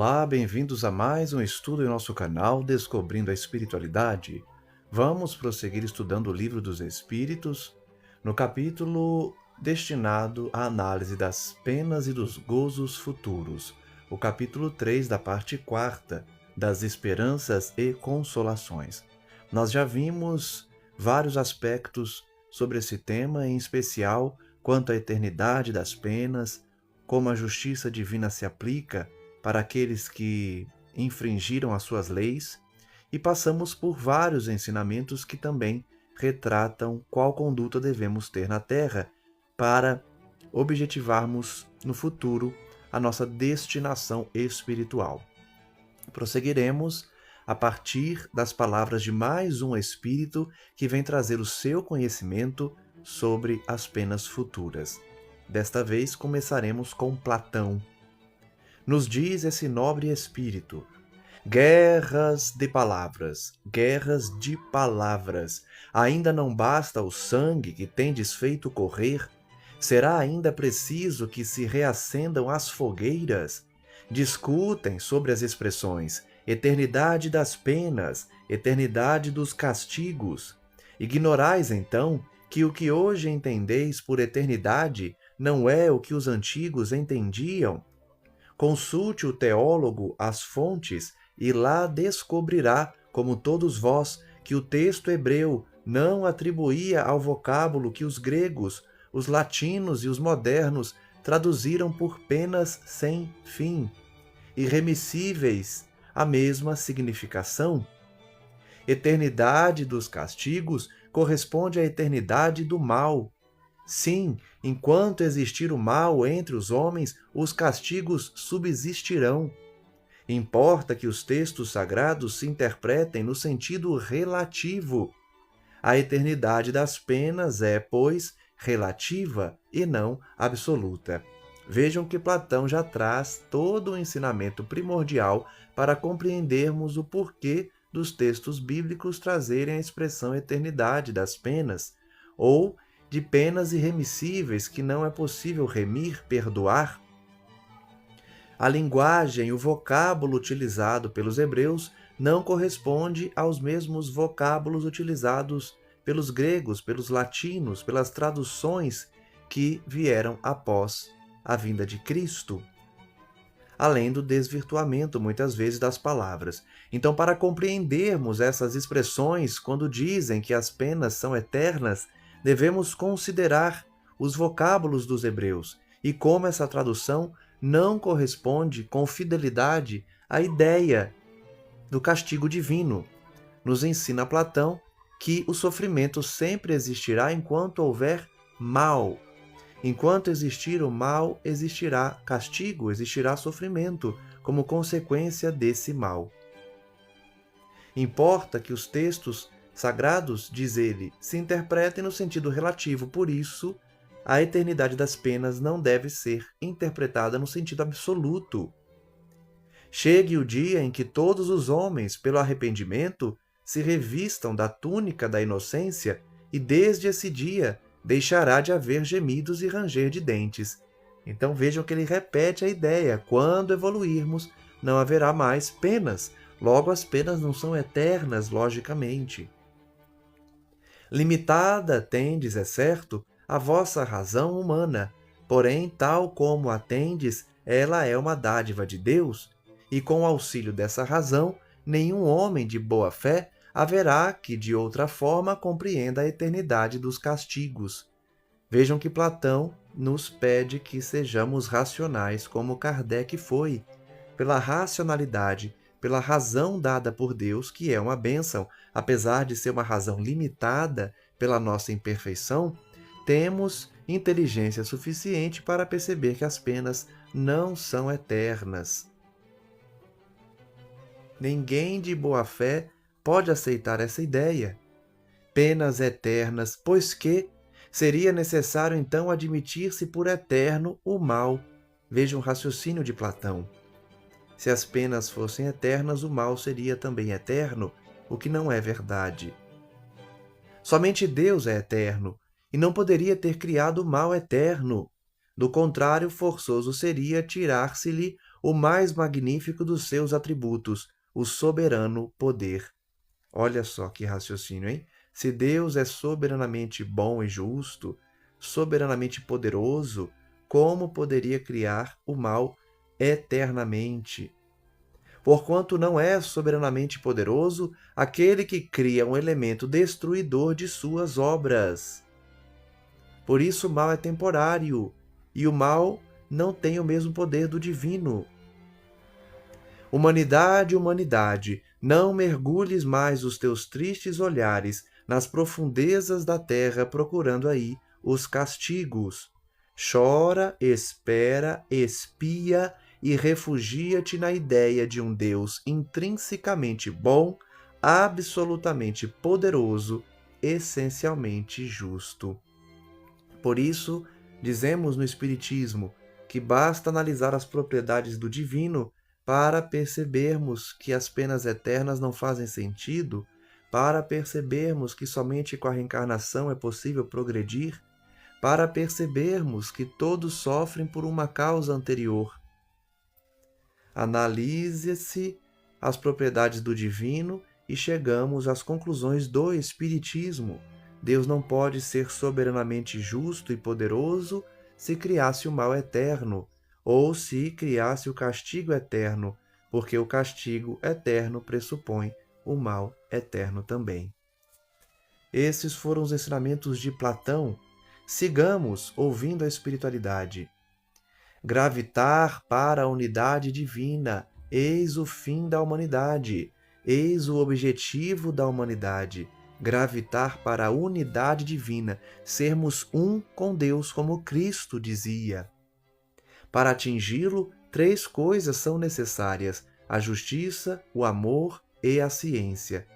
Olá, bem-vindos a mais um estudo em nosso canal Descobrindo a Espiritualidade. Vamos prosseguir estudando o Livro dos Espíritos, no capítulo destinado à análise das penas e dos gozos futuros, o capítulo 3 da parte 4 das esperanças e consolações. Nós já vimos vários aspectos sobre esse tema, em especial quanto à eternidade das penas, como a justiça divina se aplica para aqueles que infringiram as suas leis, e passamos por vários ensinamentos que também retratam qual conduta devemos ter na Terra para objetivarmos no futuro a nossa destinação espiritual. Prosseguiremos a partir das palavras de mais um espírito que vem trazer o seu conhecimento sobre as penas futuras. Desta vez começaremos com Platão. Nos diz esse nobre espírito: guerras de palavras, ainda não basta o sangue que tendes feito correr? Será ainda preciso que se reacendam as fogueiras? Discutem sobre as expressões eternidade das penas, eternidade dos castigos. Ignorais, então, que o que hoje entendeis por eternidade não é o que os antigos entendiam? Consulte o teólogo as fontes e lá descobrirá, como todos vós, que o texto hebreu não atribuía ao vocábulo que os gregos, os latinos e os modernos traduziram por penas sem fim, irremissíveis, a mesma significação. Eternidade dos castigos corresponde à eternidade do mal. Sim, enquanto existir o mal entre os homens, os castigos subsistirão. Importa que os textos sagrados se interpretem no sentido relativo. A eternidade das penas é, pois, relativa e não absoluta. Vejam que Platão já traz todo o ensinamento primordial para compreendermos o porquê dos textos bíblicos trazerem a expressão eternidade das penas, ou de penas irremissíveis que não é possível remir, perdoar. A linguagem, o vocábulo utilizado pelos hebreus não corresponde aos mesmos vocábulos utilizados pelos gregos, pelos latinos, pelas traduções que vieram após a vinda de Cristo, além do desvirtuamento, muitas vezes, das palavras. Então, para compreendermos essas expressões, quando dizem que as penas são eternas, devemos considerar os vocábulos dos hebreus e como essa tradução não corresponde com fidelidade à ideia do castigo divino. Nos ensina Platão que o sofrimento sempre existirá enquanto houver mal. Enquanto existir o mal, existirá castigo, existirá sofrimento como consequência desse mal. Importa que os textos sagrados, diz ele, se interpretem no sentido relativo, por isso, a eternidade das penas não deve ser interpretada no sentido absoluto. Chegue o dia em que todos os homens, pelo arrependimento, se revistam da túnica da inocência, e desde esse dia deixará de haver gemidos e ranger de dentes. Então vejam que ele repete a ideia: quando evoluirmos, não haverá mais penas. Logo, as penas não são eternas, logicamente. Limitada tendes, é certo, a vossa razão humana, porém, tal como a tendes, ela é uma dádiva de Deus, e com o auxílio dessa razão, nenhum homem de boa fé haverá que, de outra forma, compreenda a eternidade dos castigos. Vejam que Platão nos pede que sejamos racionais, como Kardec foi, pela racionalidade, pela razão dada por Deus, que é uma bênção, apesar de ser uma razão limitada pela nossa imperfeição, temos inteligência suficiente para perceber que as penas não são eternas. Ninguém de boa fé pode aceitar essa ideia. Penas eternas, pois que seria necessário então admitir-se por eterno o mal. Veja o raciocínio de Platão. Se as penas fossem eternas, o mal seria também eterno, o que não é verdade. Somente Deus é eterno e não poderia ter criado o mal eterno. Do contrário, forçoso seria tirar-se-lhe o mais magnífico dos seus atributos, o soberano poder. Olha só que raciocínio, hein? Se Deus é soberanamente bom e justo, soberanamente poderoso, como poderia criar o mal eternamente? Porquanto não é soberanamente poderoso aquele que cria um elemento destruidor de suas obras. Por isso o mal é temporário, e o mal não tem o mesmo poder do divino. Humanidade, humanidade, não mergulhes mais os teus tristes olhares nas profundezas da terra procurando aí os castigos. Chora, espera, espia e refugia-te na ideia de um Deus intrinsecamente bom, absolutamente poderoso, essencialmente justo. Por isso, dizemos no Espiritismo que basta analisar as propriedades do divino para percebermos que as penas eternas não fazem sentido, para percebermos que somente com a reencarnação é possível progredir, para percebermos que todos sofrem por uma causa anterior. Analise-se as propriedades do divino e chegamos às conclusões do Espiritismo. Deus não pode ser soberanamente justo e poderoso se criasse o mal eterno, ou se criasse o castigo eterno, porque o castigo eterno pressupõe o mal eterno também. Esses foram os ensinamentos de Platão. Sigamos ouvindo a espiritualidade. Gravitar para a unidade divina, eis o fim da humanidade, eis o objetivo da humanidade. Gravitar para a unidade divina, sermos um com Deus, como Cristo dizia. Para atingi-lo, 3 coisas são necessárias: a justiça, o amor e a ciência.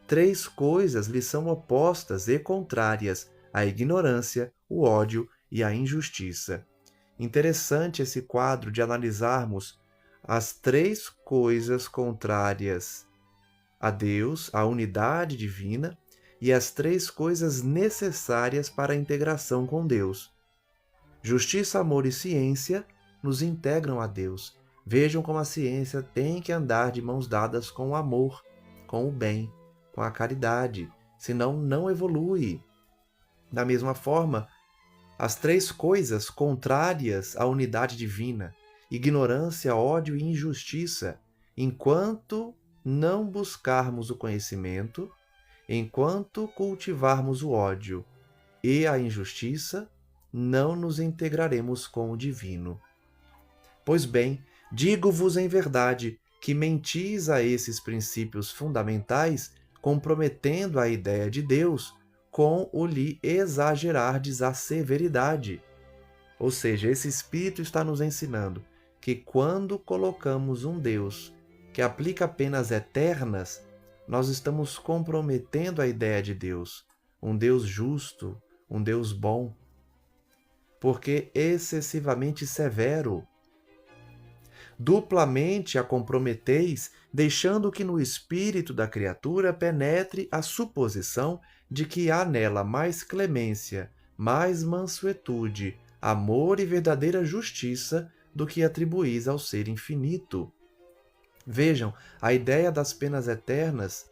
3 coisas lhe são opostas e contrárias: a ignorância, o ódio e a injustiça. Interessante esse quadro de analisarmos as 3 coisas contrárias a Deus, a unidade divina, e as 3 coisas necessárias para a integração com Deus. Justiça, amor e ciência nos integram a Deus. Vejam como a ciência tem que andar de mãos dadas com o amor, com o bem, com a caridade, senão não evolui. Da mesma forma, as 3 coisas contrárias à unidade divina, ignorância, ódio e injustiça, enquanto não buscarmos o conhecimento, enquanto cultivarmos o ódio e a injustiça, não nos integraremos com o divino. Pois bem, digo-vos em verdade que mentis a esses princípios fundamentais, comprometendo a ideia de Deus com o lhe exagerardes a severidade. Ou seja, esse Espírito está nos ensinando que quando colocamos um Deus que aplica penas eternas, nós estamos comprometendo a ideia de Deus, um Deus justo, um Deus bom, porque excessivamente severo. Duplamente a comprometeis, deixando que no espírito da criatura penetre a suposição de que há nela mais clemência, mais mansuetude, amor e verdadeira justiça do que atribuís ao ser infinito. Vejam, a ideia das penas eternas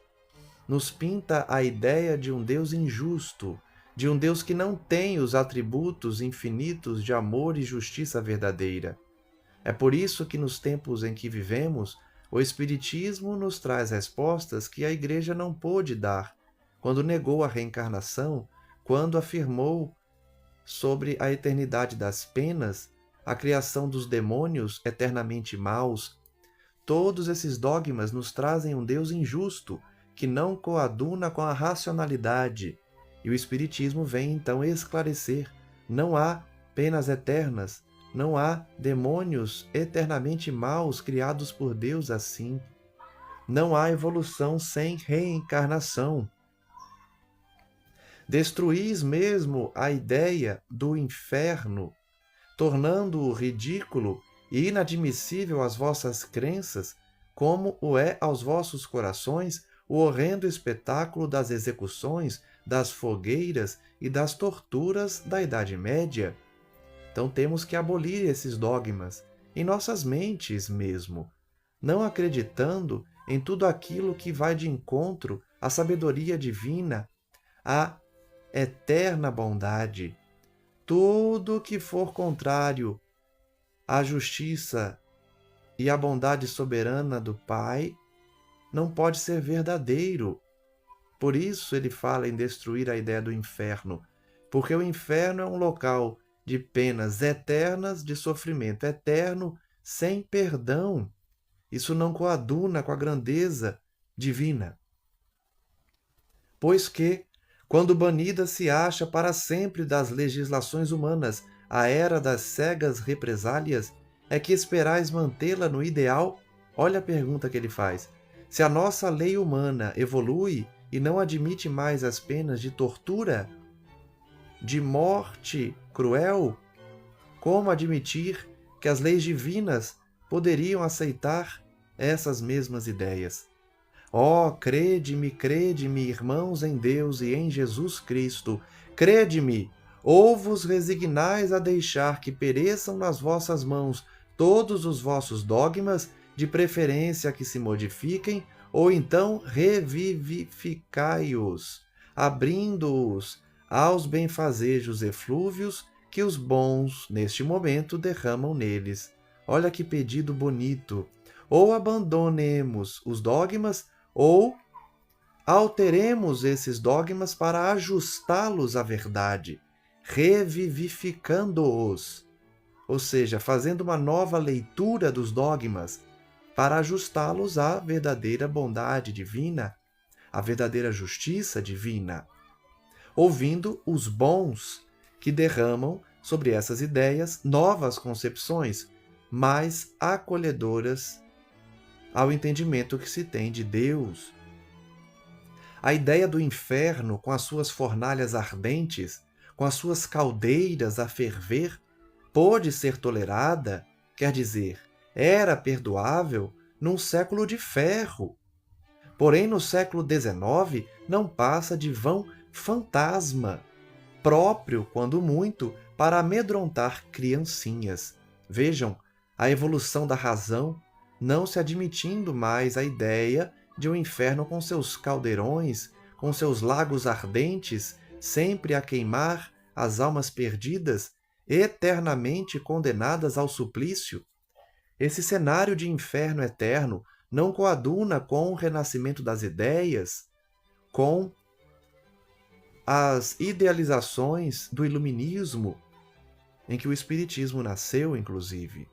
nos pinta a ideia de um Deus injusto, de um Deus que não tem os atributos infinitos de amor e justiça verdadeira. É por isso que nos tempos em que vivemos, o Espiritismo nos traz respostas que a Igreja não pôde dar, quando negou a reencarnação, quando afirmou sobre a eternidade das penas, a criação dos demônios eternamente maus. Todos esses dogmas nos trazem um Deus injusto, que não coaduna com a racionalidade. E o Espiritismo vem então esclarecer: não há penas eternas, não há demônios eternamente maus criados por Deus assim. Não há evolução sem reencarnação. Destruís mesmo a ideia do inferno, tornando-o ridículo e inadmissível às vossas crenças, como o é aos vossos corações o horrendo espetáculo das execuções, das fogueiras e das torturas da Idade Média. Então temos que abolir esses dogmas em nossas mentes mesmo, não acreditando em tudo aquilo que vai de encontro à sabedoria divina, à eterna bondade. Tudo que for contrário à justiça e à bondade soberana do Pai não pode ser verdadeiro. Por isso ele fala em destruir a ideia do inferno, porque o inferno é um local de penas eternas, de sofrimento eterno, sem perdão. Isso não coaduna com a grandeza divina. Pois que, quando banida se acha para sempre das legislações humanas a era das cegas represálias, é que esperais mantê-la no ideal? Olha a pergunta que ele faz. Se a nossa lei humana evolui e não admite mais as penas de tortura, de morte cruel, como admitir que as leis divinas poderiam aceitar essas mesmas ideias? Ó, crede-me, irmãos em Deus e em Jesus Cristo, crede-me, ou vos resignais a deixar que pereçam nas vossas mãos todos os vossos dogmas, de preferência que se modifiquem, ou então revivificai-os, abrindo-os aos benfazejos eflúvios que os bons, neste momento, derramam neles. Olha que pedido bonito! Ou abandonemos os dogmas, ou alteremos esses dogmas para ajustá-los à verdade, revivificando-os, ou seja, fazendo uma nova leitura dos dogmas para ajustá-los à verdadeira bondade divina, à verdadeira justiça divina, ouvindo os bons que derramam sobre essas ideias novas concepções mais acolhedoras ao entendimento que se tem de Deus. A ideia do inferno, com as suas fornalhas ardentes, com as suas caldeiras a ferver, pôde ser tolerada, quer dizer, era perdoável num século de ferro. Porém, no século XIX, não passa de vão fantasma, próprio, quando muito, para amedrontar criancinhas. Vejam, a evolução da razão, não se admitindo mais a ideia de um inferno com seus caldeirões, com seus lagos ardentes, sempre a queimar as almas perdidas, eternamente condenadas ao suplício. Esse cenário de inferno eterno não coaduna com o renascimento das ideias, com as idealizações do iluminismo, em que o espiritismo nasceu, inclusive.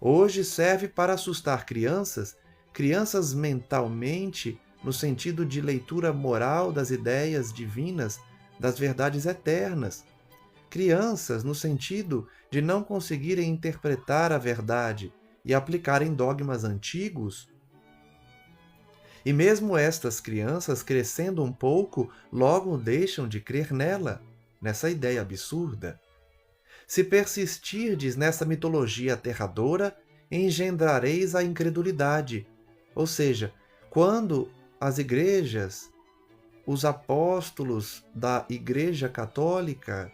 Hoje serve para assustar crianças, crianças mentalmente, no sentido de leitura moral das ideias divinas, das verdades eternas. Crianças no sentido de não conseguirem interpretar a verdade e aplicarem dogmas antigos. E mesmo estas crianças, crescendo um pouco, logo deixam de crer nela, nessa ideia absurda. Se persistirdes nessa mitologia aterradora, engendrareis a incredulidade. Ou seja, quando as igrejas, os apóstolos da Igreja Católica,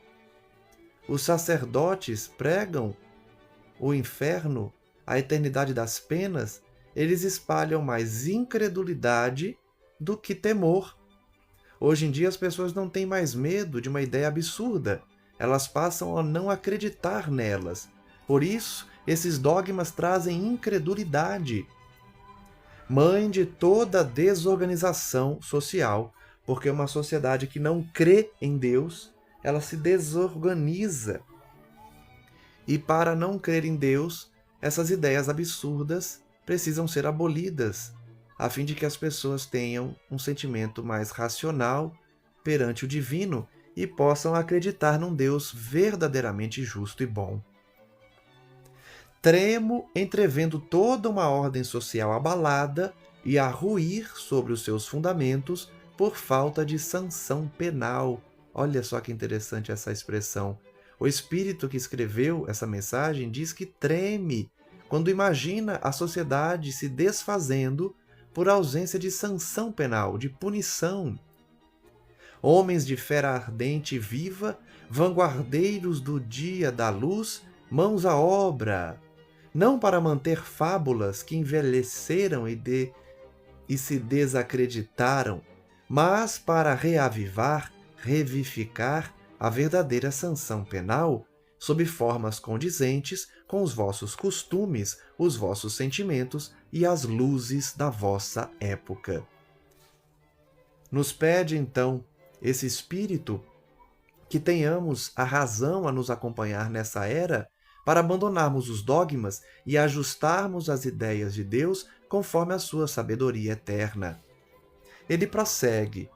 os sacerdotes pregam o inferno, a eternidade das penas, eles espalham mais incredulidade do que temor. Hoje em dia as pessoas não têm mais medo de uma ideia absurda. Elas passam a não acreditar nelas. Por isso, esses dogmas trazem incredulidade. Mãe de toda desorganização social, porque uma sociedade que não crê em Deus, ela se desorganiza. E para não crer em Deus, essas ideias absurdas precisam ser abolidas, a fim de que as pessoas tenham um sentimento mais racional perante o divino e possam acreditar num Deus verdadeiramente justo e bom. Tremo entrevendo toda uma ordem social abalada e a ruir sobre os seus fundamentos por falta de sanção penal. Olha só que interessante essa expressão. O espírito que escreveu essa mensagem diz que treme quando imagina a sociedade se desfazendo por ausência de sanção penal, de punição. Homens de fera ardente e viva, vanguardeiros do dia da luz, mãos à obra, não para manter fábulas que envelheceram e se desacreditaram, mas para reavivar, revivificar a verdadeira sanção penal sob formas condizentes com os vossos costumes, os vossos sentimentos e as luzes da vossa época. Nos pede, então, esse Espírito que tenhamos a razão a nos acompanhar nessa era para abandonarmos os dogmas e ajustarmos as ideias de Deus conforme a sua sabedoria eterna. Ele prossegue: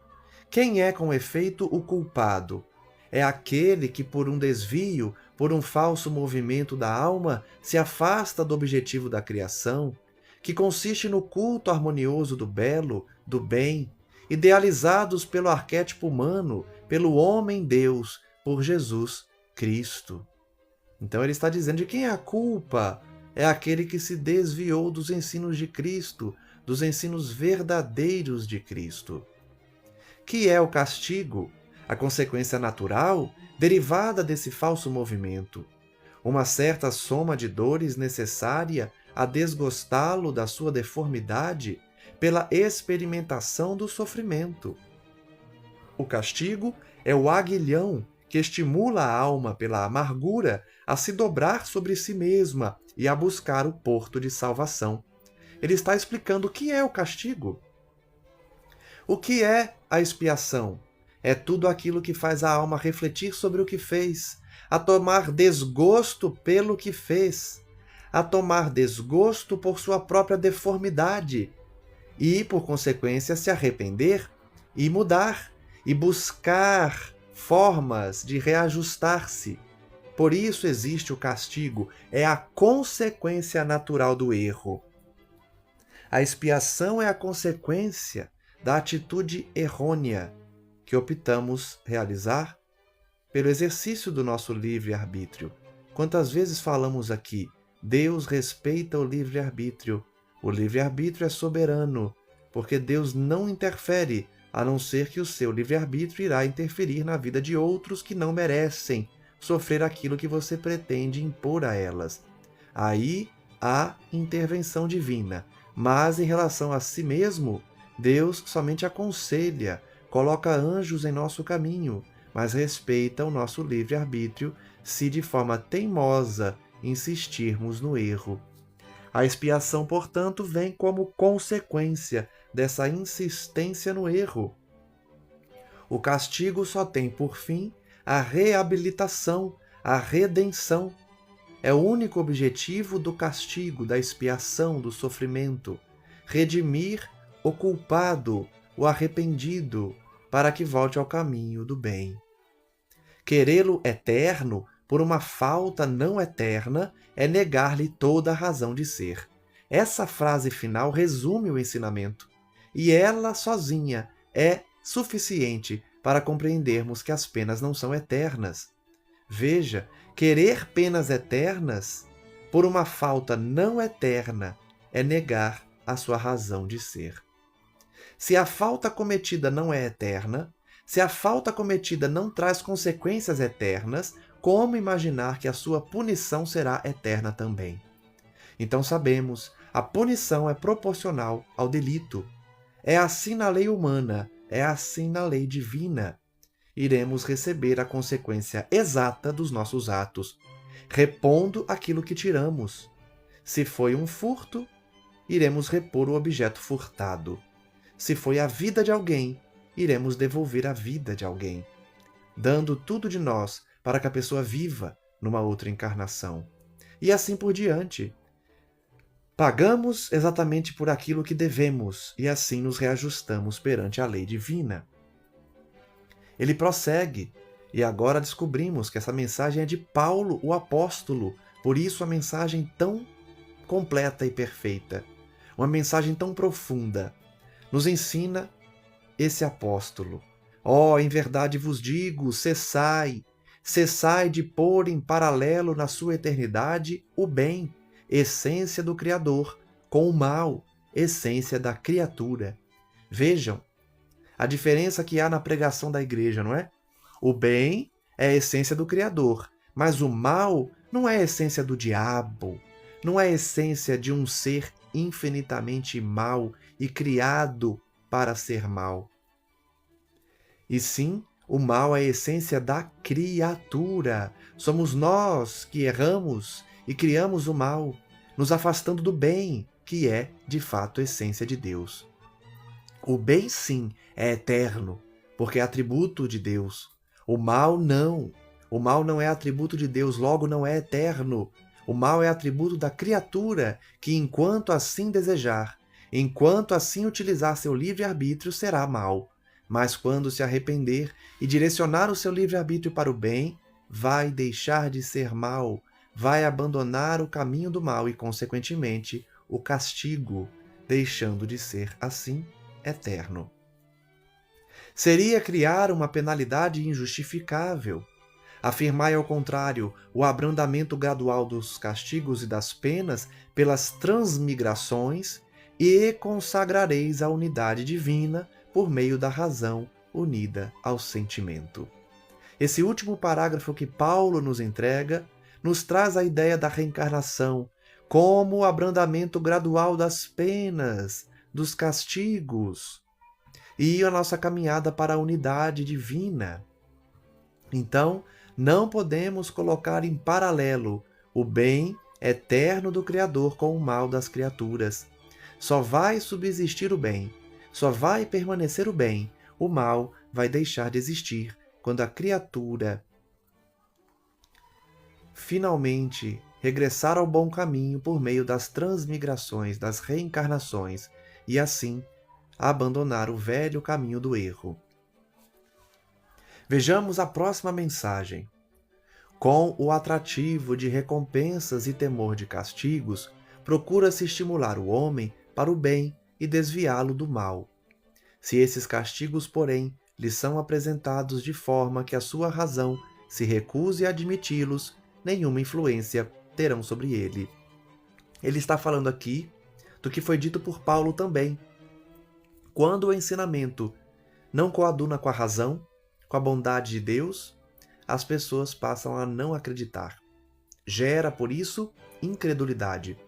quem é com efeito o culpado? É aquele que, por um desvio, por um falso movimento da alma, se afasta do objetivo da criação, que consiste no culto harmonioso do belo, do bem, idealizados pelo arquétipo humano, pelo homem-deus, por Jesus Cristo. Então ele está dizendo de quem é a culpa? É aquele que se desviou dos ensinos de Cristo, dos ensinos verdadeiros de Cristo. Que é o castigo? A consequência natural derivada desse falso movimento. Uma certa soma de dores necessária a desgostá-lo da sua deformidade pela experimentação do sofrimento. O castigo é o aguilhão que estimula a alma pela amargura a se dobrar sobre si mesma e a buscar o porto de salvação. Ele está explicando o que é o castigo. O que é a expiação? É tudo aquilo que faz a alma refletir sobre o que fez, a tomar desgosto pelo que fez, a tomar desgosto por sua própria deformidade e, por consequência, se arrepender e mudar e buscar formas de reajustar-se. Por isso existe o castigo, é a consequência natural do erro. A expiação é a consequência da atitude errônea que optamos realizar pelo exercício do nosso livre-arbítrio. Quantas vezes falamos aqui, Deus respeita o livre-arbítrio. O livre-arbítrio é soberano, porque Deus não interfere, a não ser que o seu livre-arbítrio irá interferir na vida de outros que não merecem sofrer aquilo que você pretende impor a elas. Aí há intervenção divina, mas em relação a si mesmo, Deus somente aconselha, coloca anjos em nosso caminho, mas respeita o nosso livre-arbítrio se de forma teimosa insistirmos no erro. A expiação, portanto, vem como consequência dessa insistência no erro. O castigo só tem por fim a reabilitação, a redenção. É o único objetivo do castigo, da expiação, do sofrimento: redimir o culpado, o arrependido, para que volte ao caminho do bem. Querê-lo eterno por uma falta não eterna é negar-lhe toda a razão de ser. Essa frase final resume o ensinamento, e ela sozinha é suficiente para compreendermos que as penas não são eternas. Veja, querer penas eternas por uma falta não eterna é negar a sua razão de ser. Se a falta cometida não é eterna, se a falta cometida não traz consequências eternas, como imaginar que a sua punição será eterna também? Então sabemos, a punição é proporcional ao delito. É assim na lei humana, é assim na lei divina. Iremos receber a consequência exata dos nossos atos, repondo aquilo que tiramos. Se foi um furto, iremos repor o objeto furtado. Se foi a vida de alguém, iremos devolver a vida de alguém, dando tudo de nós para que a pessoa viva numa outra encarnação. E assim por diante. Pagamos exatamente por aquilo que devemos e assim nos reajustamos perante a lei divina. Ele prossegue, e agora descobrimos que essa mensagem é de Paulo, o apóstolo, por isso a mensagem tão completa e perfeita, uma mensagem tão profunda. Nos ensina esse apóstolo: em verdade vos digo, cessai de pôr em paralelo na sua eternidade o bem, essência do Criador, com o mal, essência da criatura. Vejam a diferença que há na pregação da igreja, não é? O bem é a essência do Criador, mas o mal não é a essência do diabo, não é a essência de um ser infinitamente mau e criado para ser mau. E sim, o mal é a essência da criatura. Somos nós que erramos e criamos o mal, nos afastando do bem, que é, de fato, a essência de Deus. O bem, sim, é eterno, porque é atributo de Deus. O mal, não. O mal não é atributo de Deus, logo não é eterno. O mal é atributo da criatura, que enquanto assim desejar, enquanto assim utilizar seu livre-arbítrio, será mal. Mas quando se arrepender e direcionar o seu livre-arbítrio para o bem, vai deixar de ser mal, vai abandonar o caminho do mal e, consequentemente, o castigo, deixando de ser, assim, eterno. Seria criar uma penalidade injustificável. Afirmai, ao contrário, o abrandamento gradual dos castigos e das penas pelas transmigrações e consagrareis a unidade divina por meio da razão unida ao sentimento. Esse último parágrafo que Paulo nos entrega nos traz a ideia da reencarnação como o abrandamento gradual das penas, dos castigos e a nossa caminhada para a unidade divina. Então, não podemos colocar em paralelo o bem eterno do Criador com o mal das criaturas. Só vai subsistir o bem, só vai permanecer o bem, o mal vai deixar de existir quando a criatura finalmente regressar ao bom caminho por meio das transmigrações, das reencarnações, e assim abandonar o velho caminho do erro. Vejamos a próxima mensagem. Com o atrativo de recompensas e temor de castigos, procura-se estimular o homem para o bem e desviá-lo do mal. Se esses castigos, porém, lhe são apresentados de forma que a sua razão se recuse a admiti-los, nenhuma influência terão sobre ele. Ele está falando aqui do que foi dito por Paulo também. Quando o ensinamento não coaduna com a razão, com a bondade de Deus, as pessoas passam a não acreditar. Gera, por isso, incredulidade.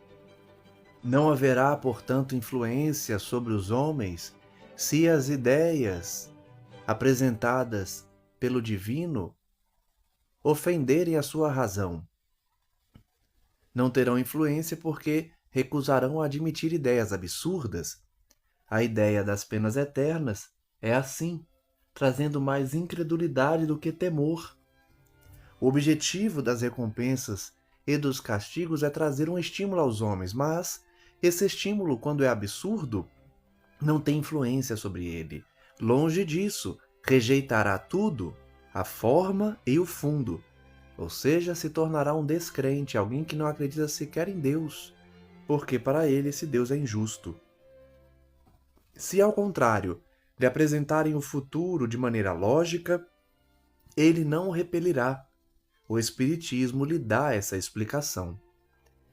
Não haverá, portanto, influência sobre os homens se as ideias apresentadas pelo divino ofenderem a sua razão. Não terão influência porque recusarão admitir ideias absurdas. A ideia das penas eternas é assim, trazendo mais incredulidade do que temor. O objetivo das recompensas e dos castigos é trazer um estímulo aos homens, mas esse estímulo, quando é absurdo, não tem influência sobre ele. Longe disso, rejeitará tudo, a forma e o fundo, ou seja, se tornará um descrente, alguém que não acredita sequer em Deus, porque para ele esse Deus é injusto. Se, ao contrário, lhe apresentarem o futuro de maneira lógica, ele não o repelirá. O Espiritismo lhe dá essa explicação.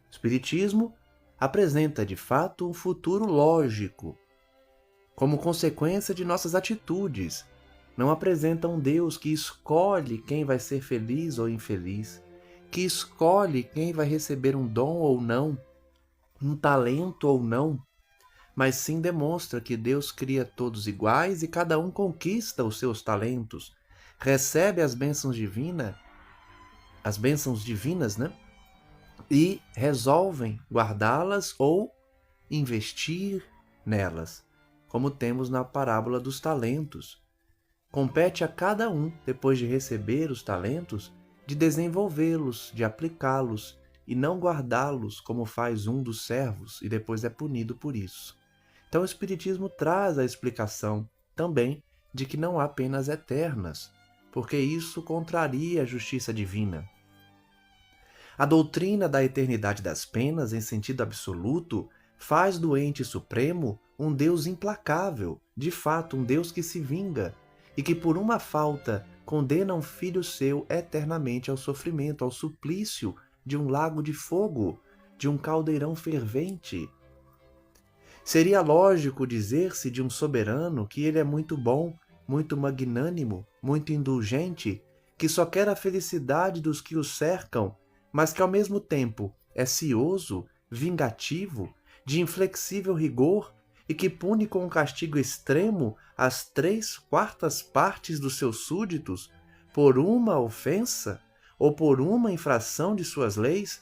O Espiritismo apresenta, de fato, um futuro lógico, como consequência de nossas atitudes. Não apresenta um Deus que escolhe quem vai ser feliz ou infeliz, que escolhe quem vai receber um dom ou não, um talento ou não, mas sim demonstra que Deus cria todos iguais e cada um conquista os seus talentos, recebe as bênçãos divinas, né? E resolvem guardá-las ou investir nelas, como temos na parábola dos talentos. Compete a cada um, depois de receber os talentos, de desenvolvê-los, de aplicá-los e não guardá-los como faz um dos servos e depois é punido por isso. Então o Espiritismo traz a explicação também de que não há penas eternas, porque isso contraria a justiça divina. A doutrina da eternidade das penas, em sentido absoluto, faz do ente supremo um Deus implacável, de fato um Deus que se vinga, e que por uma falta condena um filho seu eternamente ao sofrimento, ao suplício de um lago de fogo, de um caldeirão fervente. Seria lógico dizer-se de um soberano que ele é muito bom, muito magnânimo, muito indulgente, que só quer a felicidade dos que o cercam, mas que ao mesmo tempo é cioso, vingativo, de inflexível rigor e que pune com um castigo extremo as 3/4 dos seus súditos por uma ofensa ou por uma infração de suas leis,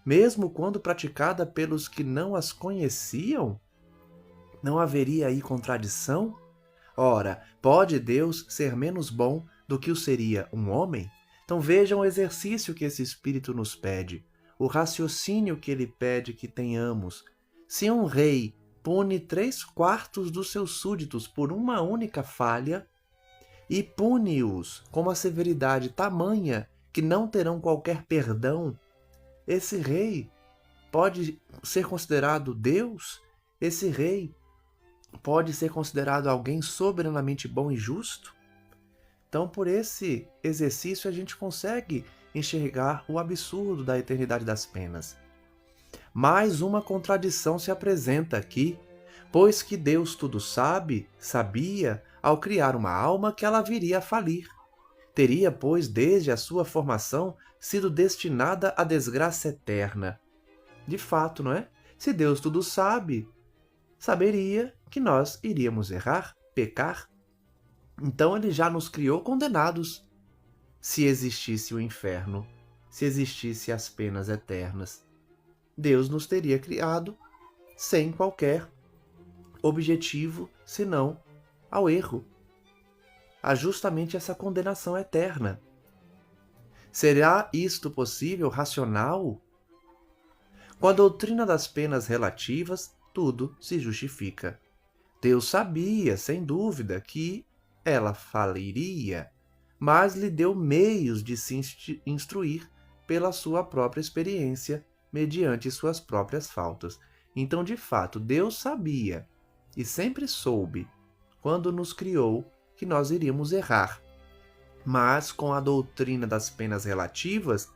mesmo quando praticada pelos que não as conheciam? Não haveria aí contradição? Ora, pode Deus ser menos bom do que o seria um homem? Então vejam o exercício que esse Espírito nos pede, o raciocínio que ele pede que tenhamos. Se um rei pune 3/4 dos seus súditos por uma única falha, e pune-os com uma severidade tamanha que não terão qualquer perdão, esse rei pode ser considerado Deus? Esse rei pode ser considerado alguém soberanamente bom e justo? Então, por esse exercício, a gente consegue enxergar o absurdo da eternidade das penas. Mais uma contradição se apresenta aqui, pois que Deus tudo sabe, sabia, ao criar uma alma que ela viria a falir. Teria, pois, desde a sua formação, sido destinada à desgraça eterna. De fato, não é? Se Deus tudo sabe, saberia que nós iríamos errar, pecar. Então ele já nos criou condenados. Se existisse o inferno, se existisse as penas eternas, Deus nos teria criado sem qualquer objetivo senão ao erro, a justamente essa condenação eterna. Será isto possível, racional? Com a doutrina das penas relativas, tudo se justifica. Deus sabia, sem dúvida, que ela faliria, mas lhe deu meios de se instruir pela sua própria experiência, mediante suas próprias faltas. Então, de fato, Deus sabia e sempre soube, quando nos criou, que nós iríamos errar. Mas, com a doutrina das penas relativas,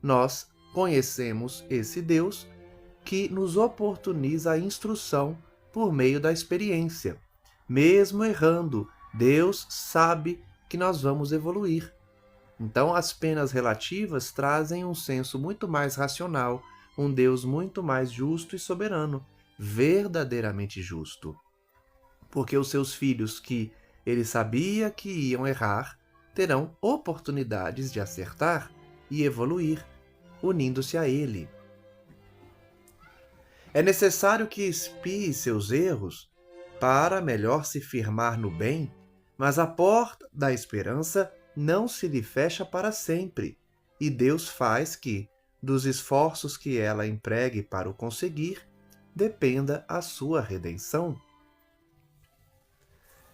nós conhecemos esse Deus que nos oportuniza a instrução por meio da experiência. Mesmo errando, Deus sabe que nós vamos evoluir. Então, as penas relativas trazem um senso muito mais racional, um Deus muito mais justo e soberano, verdadeiramente justo. Porque os seus filhos que ele sabia que iam errar, terão oportunidades de acertar e evoluir, unindo-se a ele. É necessário que expie seus erros para melhor se firmar no bem, mas a porta da esperança não se lhe fecha para sempre, e Deus faz que, dos esforços que ela empregue para o conseguir, dependa a sua redenção.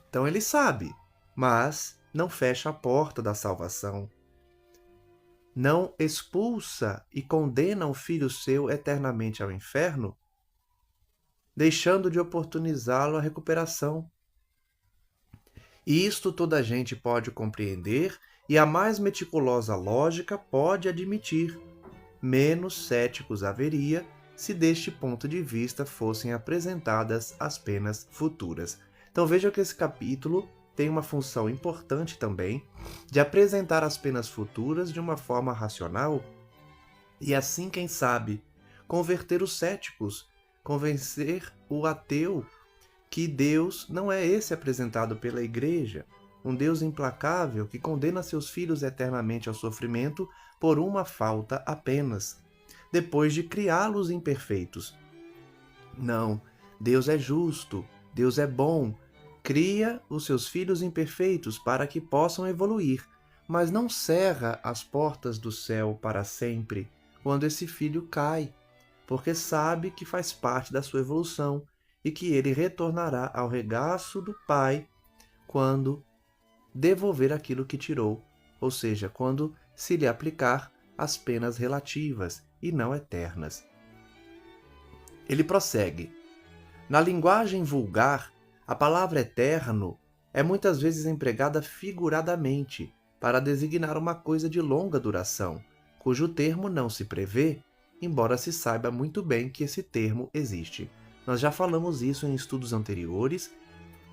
Então ele sabe, mas não fecha a porta da salvação. Não expulsa e condena o filho seu eternamente ao inferno, deixando de oportunizá-lo à recuperação. E isto toda a gente pode compreender e a mais meticulosa lógica pode admitir. Menos céticos haveria se deste ponto de vista fossem apresentadas as penas futuras. Então veja que esse capítulo tem uma função importante também de apresentar as penas futuras de uma forma racional e assim, quem sabe, converter os céticos, convencer o ateu que Deus não é esse apresentado pela Igreja, um Deus implacável que condena seus filhos eternamente ao sofrimento por uma falta apenas, depois de criá-los imperfeitos. Não, Deus é justo, Deus é bom, cria os seus filhos imperfeitos para que possam evoluir, mas não cerra as portas do céu para sempre quando esse filho cai, porque sabe que faz parte da sua evolução e que ele retornará ao regaço do Pai quando devolver aquilo que tirou, ou seja, quando se lhe aplicar as penas relativas e não eternas. Ele prossegue. Na linguagem vulgar, a palavra eterno é muitas vezes empregada figuradamente para designar uma coisa de longa duração, cujo termo não se prevê, embora se saiba muito bem que esse termo existe. Nós já falamos isso em estudos anteriores,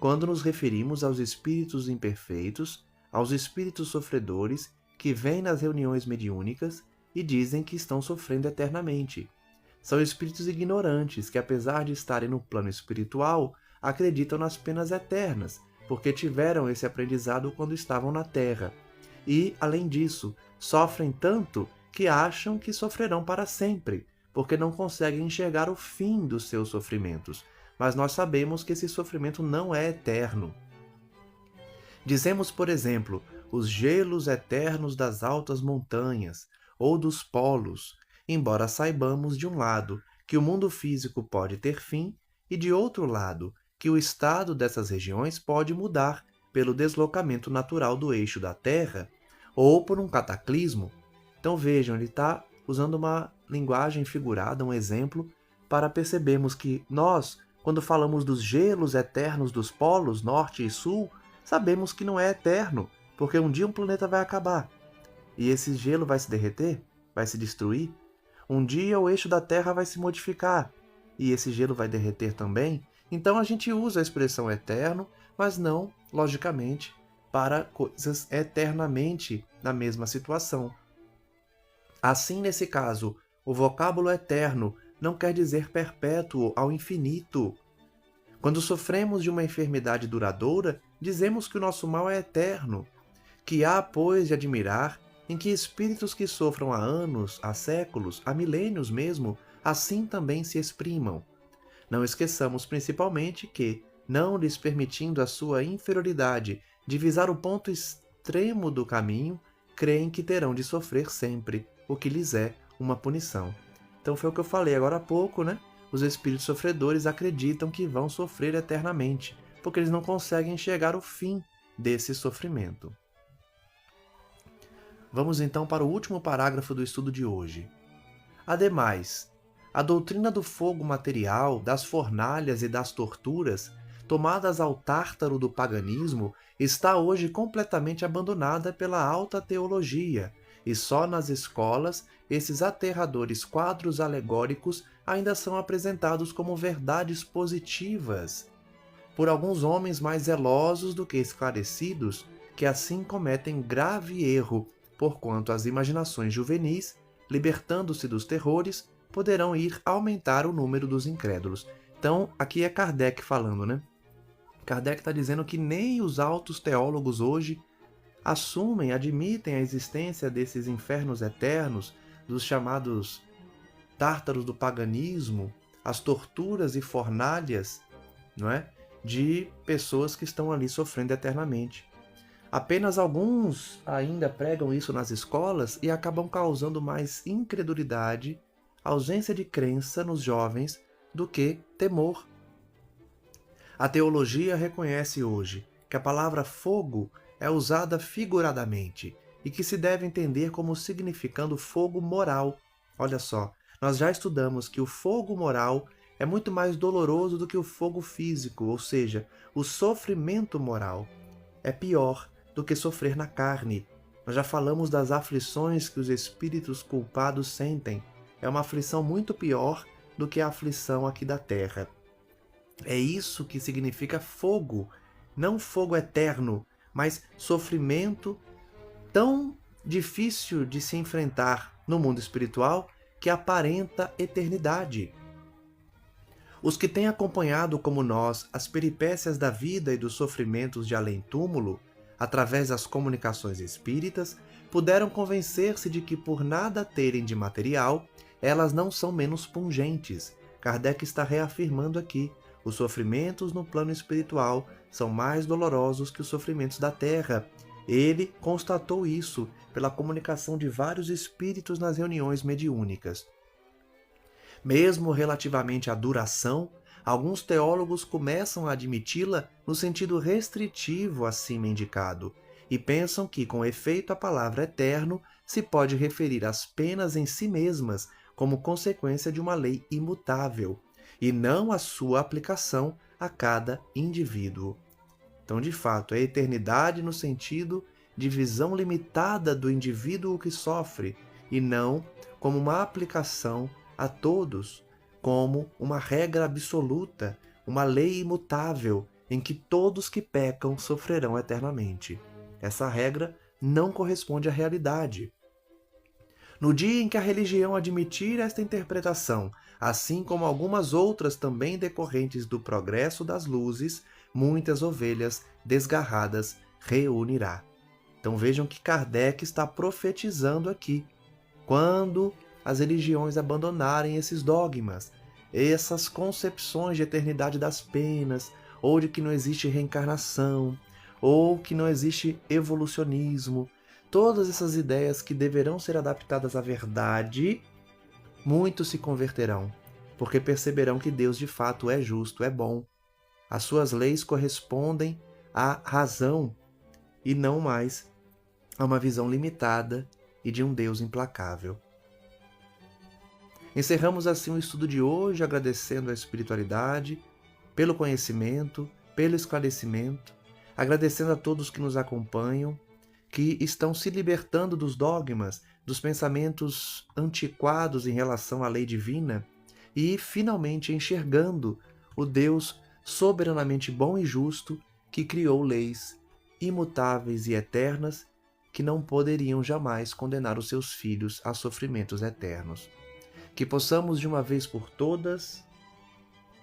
quando nos referimos aos espíritos imperfeitos, aos espíritos sofredores que vêm nas reuniões mediúnicas e dizem que estão sofrendo eternamente. São espíritos ignorantes que, apesar de estarem no plano espiritual, acreditam nas penas eternas, porque tiveram esse aprendizado quando estavam na Terra. E, além disso, sofrem tanto que acham que sofrerão para sempre, porque não conseguem enxergar o fim dos seus sofrimentos. Mas nós sabemos que esse sofrimento não é eterno. Dizemos, por exemplo, os gelos eternos das altas montanhas ou dos polos, embora saibamos, de um lado, que o mundo físico pode ter fim, e de outro lado, que o estado dessas regiões pode mudar pelo deslocamento natural do eixo da Terra ou por um cataclismo. Então vejam, ele está usando uma linguagem figurada, um exemplo, para percebermos que nós, quando falamos dos gelos eternos dos polos norte e sul, sabemos que não é eterno, porque um dia um planeta vai acabar. E esse gelo vai se derreter, vai se destruir. Um dia o eixo da Terra vai se modificar, e esse gelo vai derreter também. Então a gente usa a expressão eterno, mas não, logicamente, para coisas eternamente na mesma situação. Assim, nesse caso, o vocábulo eterno não quer dizer perpétuo ao infinito. Quando sofremos de uma enfermidade duradoura, dizemos que o nosso mal é eterno, que há, pois, de admirar em que espíritos que sofram há anos, há séculos, há milênios mesmo, assim também se exprimam. Não esqueçamos principalmente que, não lhes permitindo a sua inferioridade divisar o ponto extremo do caminho, creem que terão de sofrer sempre, o que lhes é uma punição. Então foi o que eu falei agora há pouco, né? Os espíritos sofredores acreditam que vão sofrer eternamente, porque eles não conseguem enxergar o fim desse sofrimento. Vamos então para o último parágrafo do estudo de hoje. Ademais, a doutrina do fogo material, das fornalhas e das torturas, tomadas ao tártaro do paganismo, está hoje completamente abandonada pela alta teologia, e só nas escolas esses aterradores quadros alegóricos ainda são apresentados como verdades positivas, por alguns homens mais zelosos do que esclarecidos, que assim cometem grave erro, porquanto as imaginações juvenis, libertando-se dos terrores, poderão ir aumentar o número dos incrédulos. Então, aqui é Kardec falando, né? Kardec está dizendo que nem os altos teólogos hoje assumem, admitem a existência desses infernos eternos, dos chamados tártaros do paganismo, as torturas e fornalhas, não é? De pessoas que estão ali sofrendo eternamente. Apenas alguns ainda pregam isso nas escolas e acabam causando mais incredulidade, ausência de crença nos jovens do que temor. A teologia reconhece hoje que a palavra fogo é usada figuradamente e que se deve entender como significando fogo moral. Olha só, nós já estudamos que o fogo moral é muito mais doloroso do que o fogo físico, ou seja, o sofrimento moral é pior do que sofrer na carne. Nós já falamos das aflições que os espíritos culpados sentem. É uma aflição muito pior do que a aflição aqui da terra. É isso que significa fogo, não fogo eterno, mas sofrimento tão difícil de se enfrentar no mundo espiritual que aparenta eternidade. Os que têm acompanhado como nós as peripécias da vida e dos sofrimentos de além-túmulo, através das comunicações espíritas, puderam convencer-se de que, por nada terem de material, elas não são menos pungentes. Kardec está reafirmando aqui: os sofrimentos no plano espiritual são mais dolorosos que os sofrimentos da terra. Ele constatou isso pela comunicação de vários espíritos nas reuniões mediúnicas. Mesmo relativamente à duração, alguns teólogos começam a admiti-la no sentido restritivo acima indicado, e pensam que, com efeito, a palavra eterno se pode referir às penas em si mesmas como consequência de uma lei imutável, e não à sua aplicação a cada indivíduo. Então, de fato, é eternidade no sentido de visão limitada do indivíduo que sofre, e não como uma aplicação a todos, como uma regra absoluta, uma lei imutável, em que todos que pecam sofrerão eternamente. Essa regra não corresponde à realidade. No dia em que a religião admitir esta interpretação, assim como algumas outras também decorrentes do progresso das luzes, muitas ovelhas desgarradas reunirá. Então vejam que Kardec está profetizando aqui. Quando as religiões abandonarem esses dogmas, essas concepções de eternidade das penas, ou de que não existe reencarnação, ou que não existe evolucionismo, todas essas ideias que deverão ser adaptadas à verdade, muitos se converterão, porque perceberão que Deus de fato é justo, é bom. As suas leis correspondem à razão e não mais a uma visão limitada e de um Deus implacável. Encerramos assim o estudo de hoje, agradecendo a espiritualidade pelo conhecimento, pelo esclarecimento, agradecendo a todos que nos acompanham, que estão se libertando dos dogmas, dos pensamentos antiquados em relação à lei divina e finalmente enxergando o Deus soberanamente bom e justo que criou leis imutáveis e eternas que não poderiam jamais condenar os seus filhos a sofrimentos eternos. Que possamos de uma vez por todas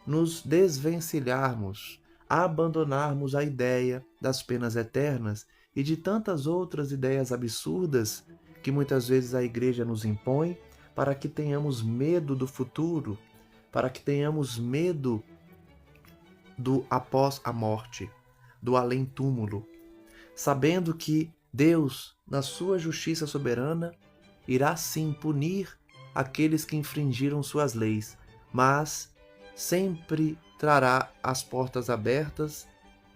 nos desvencilharmos, abandonarmos a ideia das penas eternas e de tantas outras ideias absurdas que muitas vezes a Igreja nos impõe para que tenhamos medo do futuro, para que tenhamos medo do após a morte, do além-túmulo, sabendo que Deus, na sua justiça soberana, irá sim punir aqueles que infringiram suas leis, mas sempre trará as portas abertas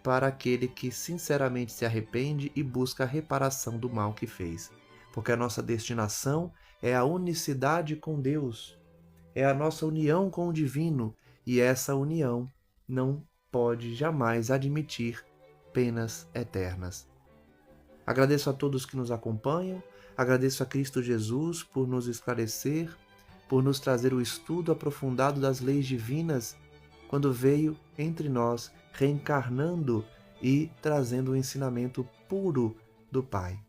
para aquele que sinceramente se arrepende e busca a reparação do mal que fez. Porque a nossa destinação é a unicidade com Deus, é a nossa união com o divino, e essa união não pode jamais admitir penas eternas. Agradeço a todos que nos acompanham, agradeço a Cristo Jesus por nos esclarecer, por nos trazer o estudo aprofundado das leis divinas, quando veio entre nós, reencarnando e trazendo o ensinamento puro do Pai.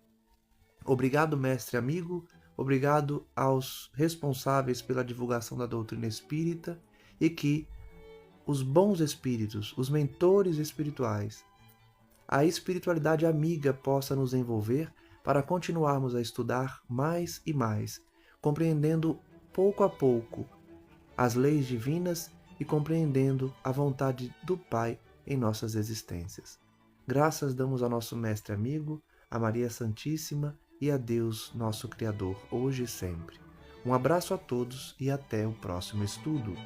Obrigado, mestre amigo, obrigado aos responsáveis pela divulgação da doutrina espírita e que os bons espíritos, os mentores espirituais, a espiritualidade amiga possa nos envolver para continuarmos a estudar mais e mais, compreendendo pouco a pouco as leis divinas e compreendendo a vontade do Pai em nossas existências. Graças damos ao nosso mestre amigo, a Maria Santíssima e a Deus, nosso Criador, hoje e sempre. Um abraço a todos e até o próximo estudo.